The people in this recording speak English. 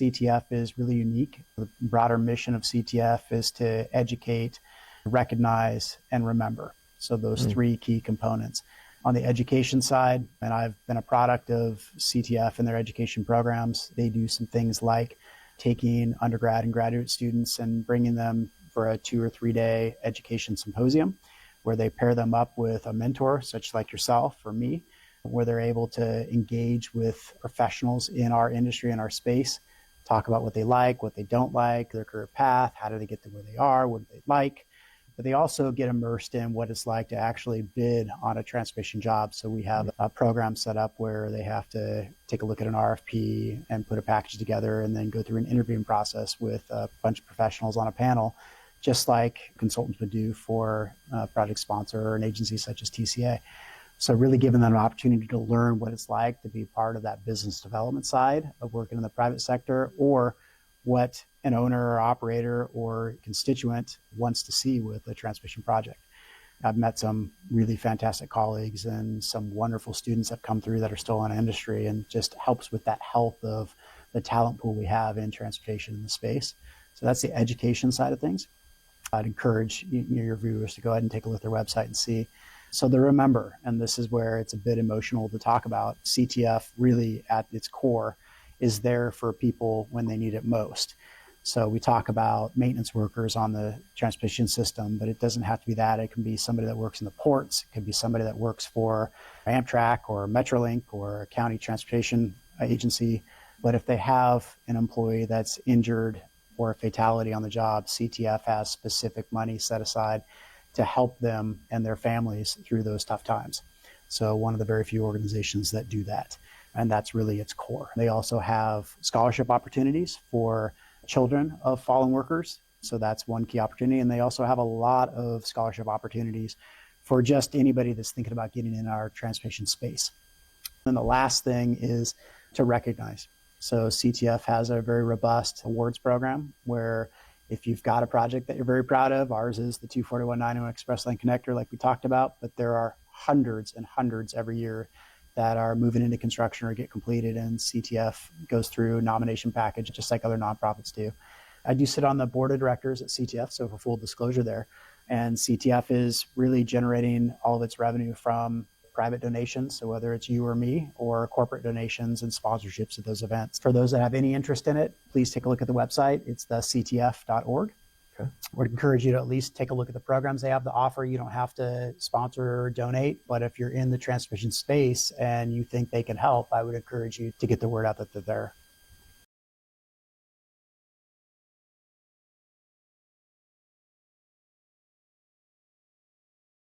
CTF is really unique. The broader mission of CTF is to educate, recognize, and remember. So those three key components. On the education side, and I've been a product of CTF and their education programs, they do some things like taking undergrad and graduate students and bringing them for a 2 or 3 day education symposium where they pair them up with a mentor, such like yourself or me, where they're able to engage with professionals in our industry and our space, talk about what they like, what they don't like, their career path, how do they get to where they are, what do they like. But they also get immersed in what it's like to actually bid on a transportation job. So we have a program set up where they have to take a look at an RFP and put a package together and then go through an interviewing process with a bunch of professionals on a panel, just like consultants would do for a project sponsor or an agency such as TCA. So really giving them an opportunity to learn what it's like to be part of that business development side of working in the private sector, or what an owner or operator or constituent wants to see with a transmission project. I've met some really fantastic colleagues and some wonderful students that come through that are still in industry, and just helps with that health of the talent pool we have in transportation in the space. So that's the education side of things. I'd encourage your viewers to go ahead and take a look at their website and see. So the remember, and this is where it's a bit emotional to talk about, CTF really at its core is there for people when they need it most. So we talk about maintenance workers on the transportation system, but it doesn't have to be that. It can be somebody that works in the ports. It could be somebody that works for Amtrak or Metrolink or a county transportation agency. But if they have an employee that's injured or a fatality on the job, CTF has specific money set aside to help them and their families through those tough times. So one of the very few organizations that do that. And that's really its core. They also have scholarship opportunities for children of fallen workers. So that's one key opportunity. And they also have a lot of scholarship opportunities for just anybody that's thinking about getting in our transportation space. And the last thing is to recognize. So CTF has a very robust awards program where if you've got a project that you're very proud of, ours is the 241-901 Express Lane Connector like we talked about, but there are hundreds and hundreds every year that are moving into construction or get completed, and CTF goes through a nomination package just like other nonprofits do. I do sit on the board of directors at CTF, so for full disclosure there, and CTF is really generating all of its revenue from private donations, so whether it's you or me, or corporate donations and sponsorships of those events. For those that have any interest in it, please take a look at the website. It's thectf.org. Okay. I would encourage you to at least take a look at the programs they have to offer. You don't have to sponsor or donate, but if you're in the transportation space and you think they can help, I would encourage you to get the word out that they're there.